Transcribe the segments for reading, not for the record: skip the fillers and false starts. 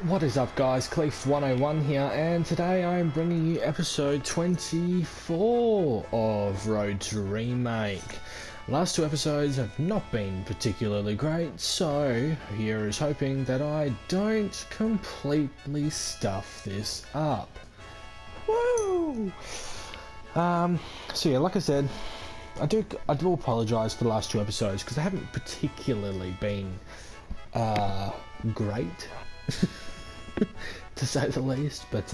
What is up, guys? Cleef101 here, and today I am bringing you episode 24 of Road to Remake. Last two episodes have not been particularly great, so here is hoping that I don't completely stuff this up. Woo! So yeah, like I said, I do apologise for the last two episodes because they haven't particularly been great. To say the least, but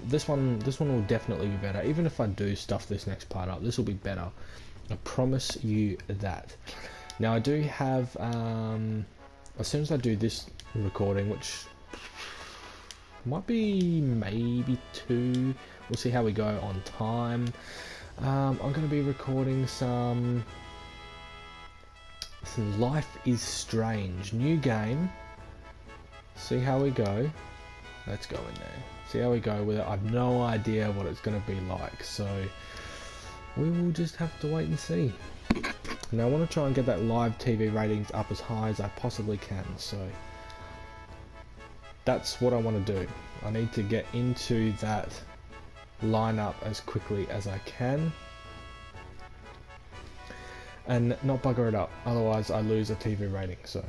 this one will definitely be better. Even if I do stuff this next part up, this will be better. I promise you that. Now I do have as soon as I do this recording, which might be maybe 2, we'll see how we go on time. I'm going to be recording some Life is Strange, new game. See how we go. Let's go in there. See how we go with it. I've no idea what it's going to be like, so we will just have to wait and see. Now I want to try and get that live TV ratings up as high as I possibly can, so that's what I want to do. I need to get into that lineup as quickly as I can and not bugger it up, otherwise I lose a TV rating. So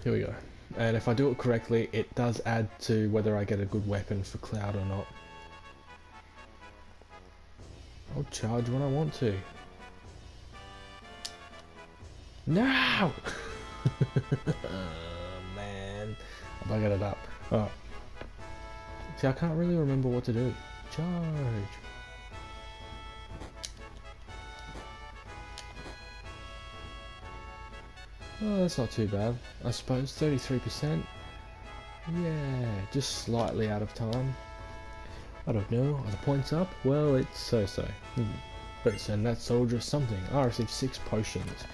here we go. And if I do it correctly, it does add to whether I get a good weapon for Cloud or not. I'll charge when I want to. No! Oh, man. I buggered it up. Alright. See, I can't really remember what to do. Charge. Oh, that's not too bad. I suppose 33%. Yeah, just slightly out of time. I don't know. Are the points up? Well, it's so-so. Better send that soldier something. I received 6 potions.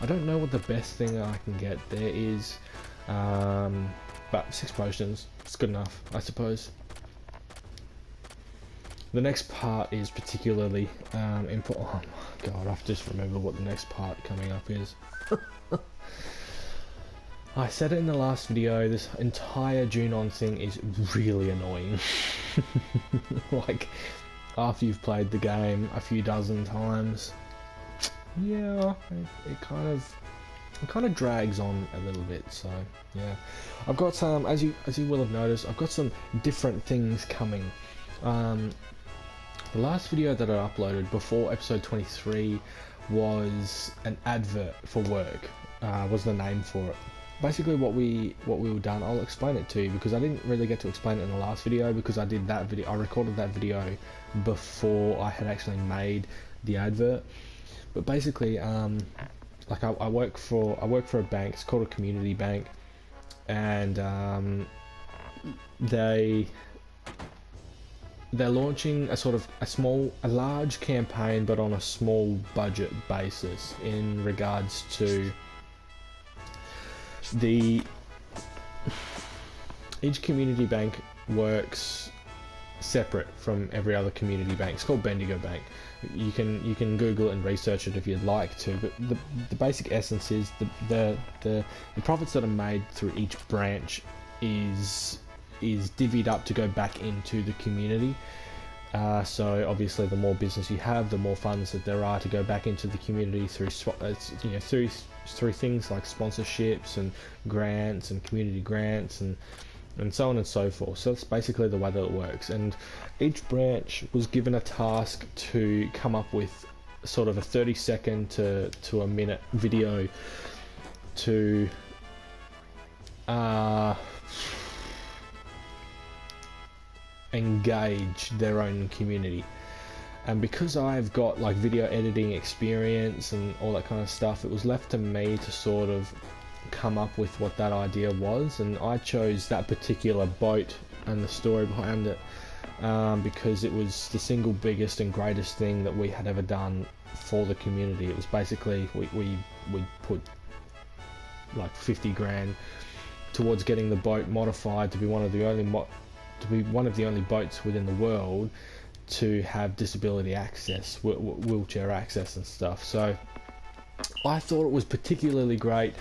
I don't know what the best thing I can get there is, but 6 potions. It's good enough, I suppose. The next part is particularly important. Oh my god, I've just remembered what the next part coming up is. I said it in the last video, this entire Junon thing is really annoying. Like, after you've played the game a few dozen times, yeah, it kind of drags on a little bit. So yeah, I've got some, as you will have noticed, I've got some different things coming. The last video that I uploaded before episode 23 was an advert for work, was the name for it. Basically what we were done, I'll explain it to you because I didn't really get to explain it in the last video because I recorded that video before I had actually made the advert. But basically, like I work for a bank. It's called a community bank, and they're launching a large campaign, but on a small budget basis in regards to each community bank works separate from every other community bank. It's called Bendigo Bank. You can Google it and research it if you'd like to, but the basic essence is the profits that are made through each branch is divvied up to go back into the community. So obviously the more business you have, the more funds that there are to go back into the community through through things like sponsorships and grants and community grants and so on and so forth. So that's basically the way that it works, and each branch was given a task to come up with sort of a 30-second to a minute video to engage their own community. And because I've got like video editing experience and all that kind of stuff, it was left to me to sort of come up with what that idea was, and I chose that particular boat and the story behind it because it was the single biggest and greatest thing that we had ever done for the community. It was basically we put like 50 grand towards getting the boat modified to be one of the only boats within the world to have disability access, wheelchair access and stuff. So I thought it was particularly great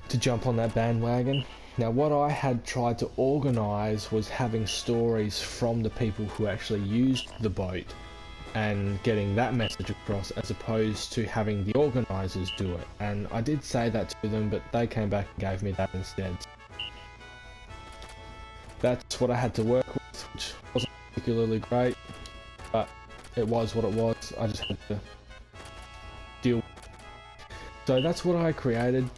to jump on that bandwagon. Now what I had tried to organise was having stories from the people who actually used the boat and getting that message across, as opposed to having the organisers do it. And I did say that to them, but they came back and gave me that instead. That's what I had to work with, which wasn't particularly great, but it was what it was. I just had to deal with it. So that's what I created,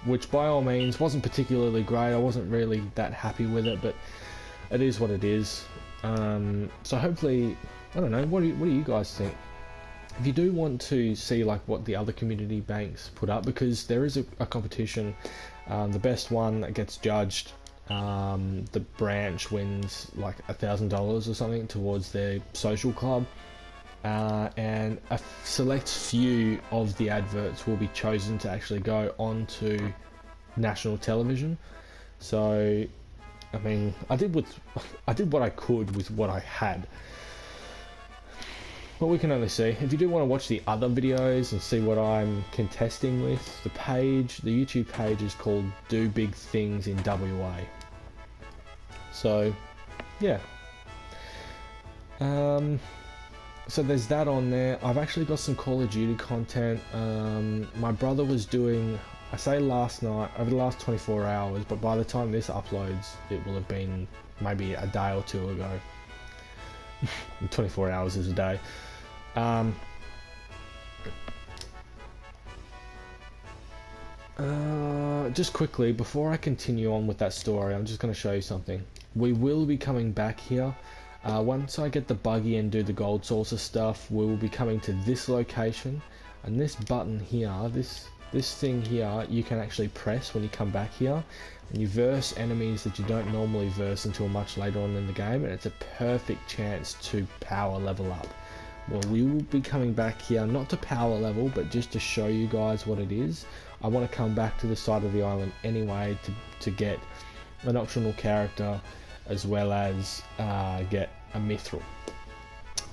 which by all means wasn't particularly great. I wasn't really that happy with it, but it is what it is. So hopefully, I don't know, what do you guys think? If you do want to see like what the other community banks put up, because there is a competition, the best one that gets judged, the branch wins like $1,000 or something towards their social club, and a select few of the adverts will be chosen to actually go on to national television. So I mean, I did what I could with what I had. But we can only see. If you do want to watch the other videos and see what I'm contesting with, the YouTube page is called Do Big Things in WA. So, yeah. So there's that on there. I've actually got some Call of Duty content. My brother was doing, I say last night, over the last 24 hours, but by the time this uploads, it will have been maybe a day or two ago. 24 hours is a day. Just quickly, before I continue on with that story, I'm just going to show you something. We will be coming back here. Once I get the buggy and do the gold saucer stuff, we will be coming to this location, and this button here, this thing here, you can actually press when you come back here, and you verse enemies that you don't normally verse until much later on in the game, and it's a perfect chance to power level up. Well, we will be coming back here, not to power level, but just to show you guys what it is. I want to come back to the side of the island anyway to get an optional character, as well as get a mithril.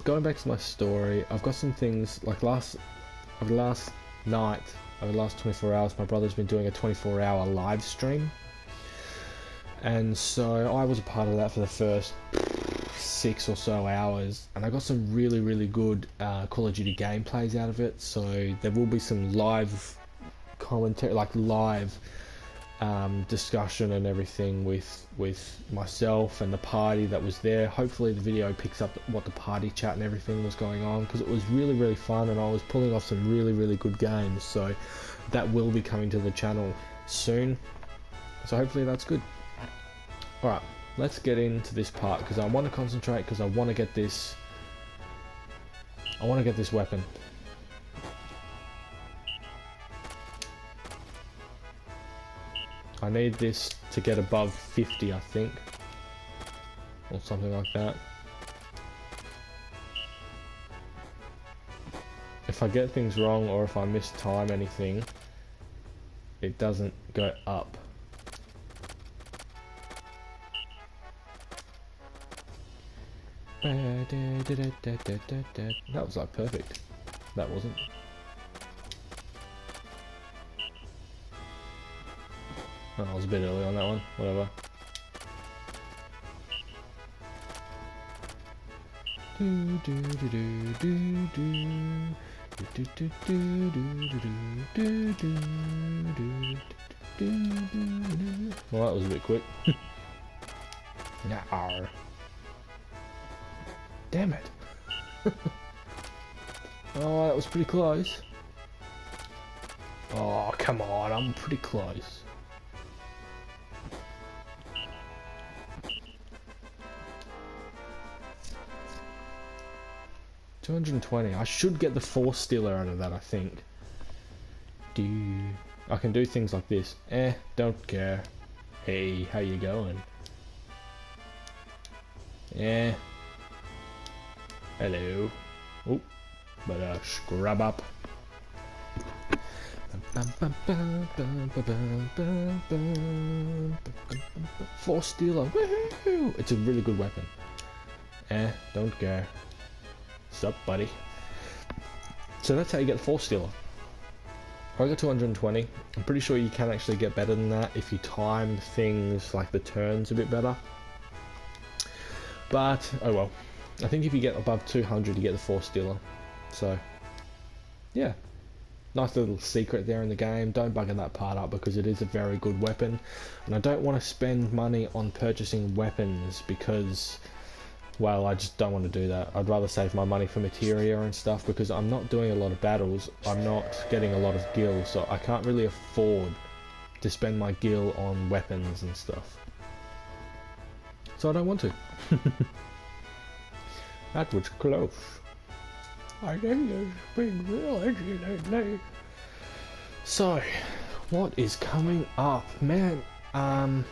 Going back to my story, I've got some things, like over the last 24 hours, my brother's been doing a 24-hour live stream, and so I was a part of that for the first 6 or so hours, and I got some really good Call of Duty gameplays out of it. So there will be some live commentary, like live discussion and everything with myself and the party that was there. Hopefully the video picks up what the party chat and everything was going on, because it was really fun, and I was pulling off some really good games. So that will be coming to the channel soon, so hopefully that's good. Alright, let's get into this part, because I want to concentrate, because I want to get this weapon. I need this to get above 50, I think, or something like that. If I get things wrong, or if I mistime anything, it doesn't go up. That was like perfect. That wasn't. Oh, I was a bit early on that one. Whatever. Well, that was a bit quick. Nah. Damn it. Oh, that was pretty close. Oh, come on, I'm pretty close. $220. I should get the force stealer out of that, I think. I can do things like this. Don't care. Hey, how you going? Hello. Oh, better scrub up. Force stealer. Woohoo! It's a really good weapon. Don't care. Sup, buddy? So that's how you get the force stealer. I got 220. I'm pretty sure you can actually get better than that if you time things like the turns a bit better. But, oh well. I think if you get above 200 you get the Force Stealer. So, yeah. Nice little secret there in the game. Don't bugger that part up because it is a very good weapon. And I don't want to spend money on purchasing weapons because, well, I just don't want to do that. I'd rather save my money for materia and stuff because I'm not doing a lot of battles. I'm not getting a lot of gil, so I can't really afford to spend my gil on weapons and stuff. So I don't want to. That was close. I think it's been real. So, what is coming up, man? I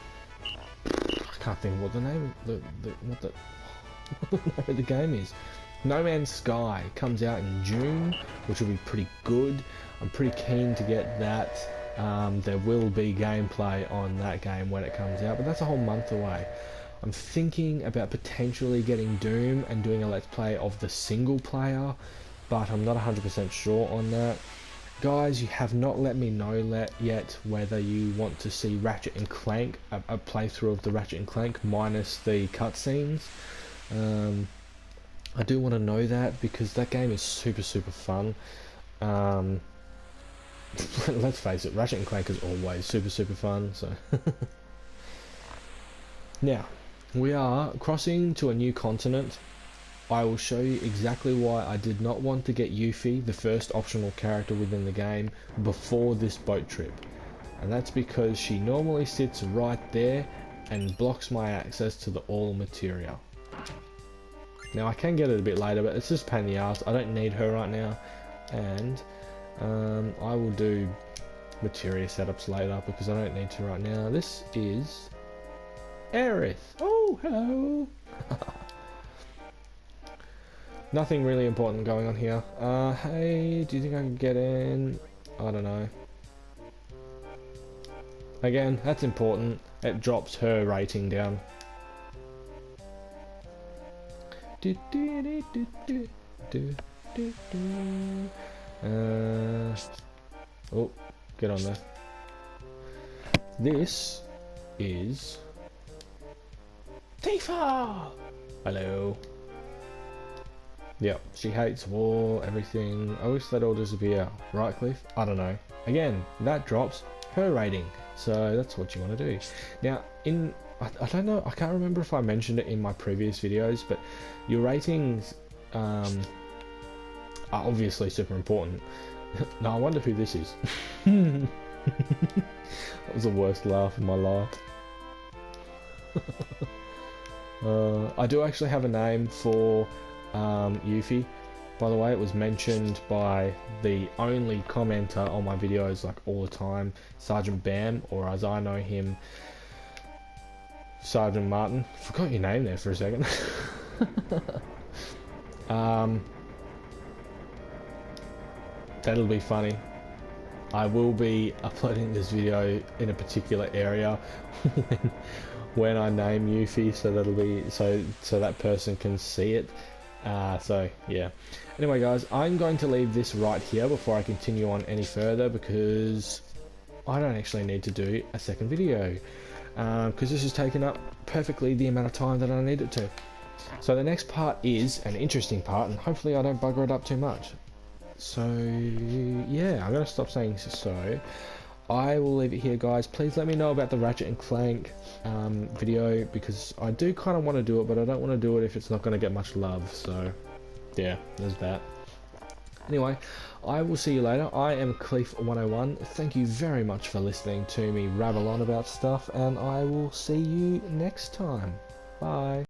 can't think what the name what the name of the game is. No Man's Sky comes out in June, which will be pretty good. I'm pretty keen to get that. There will be gameplay on that game when it comes out, but that's a whole month away. I'm thinking about potentially getting Doom and doing a let's play of the single player, but I'm not 100% sure on that. Guys, you have not let me know yet whether you want to see Ratchet and Clank, a playthrough of the Ratchet and Clank minus the cutscenes. I do want to know that because that game is super fun. Let's face it, Ratchet and Clank is always super fun. So now we are crossing to a new continent. I will show you exactly why I did not want to get Yuffie, the first optional character within the game, before this boat trip. And that's because she normally sits right there and blocks my access to the all materia. Now I can get it a bit later, but it's just a pain in the ass. I don't need her right now. And I will do materia setups later because I don't need to right now. This is Aerith. Oh, hello. Nothing really important going on here. Hey, do you think I can get in? I don't know. Again, that's important. It drops her rating down. Oh, get on there. This is Tifa! Hello. Yep, she hates war, everything. I wish they'd all disappear. Right, Cliff? I don't know. Again, that drops her rating. So that's what you want to do. Now, I don't know, I can't remember if I mentioned it in my previous videos, but your ratings are obviously super important. Now, I wonder who this is. That was the worst laugh of my life. I do actually have a name for Yuffie. By the way, it was mentioned by the only commenter on my videos like all the time, Sergeant Bam, or as I know him, Sergeant Martin. Forgot your name there for a second. That'll be funny. I will be uploading this video in a particular area when I name Yuffie, so that'll be so that person can see it. So yeah. Anyway guys, I'm going to leave this right here before I continue on any further because I don't actually need to do a second video because this has taken up perfectly the amount of time that I need it to. So the next part is an interesting part and hopefully I don't bugger it up too much. So yeah, I'm going to stop saying so. I will leave it here guys. Please let me know about the Ratchet and Clank video because I do kind of want to do it, but I don't want to do it if it's not going to get much love. So yeah, there's that. Anyway, I will see you later. I am Cleef101. Thank you very much for listening to me rabble on about stuff, and I will see you next time. Bye.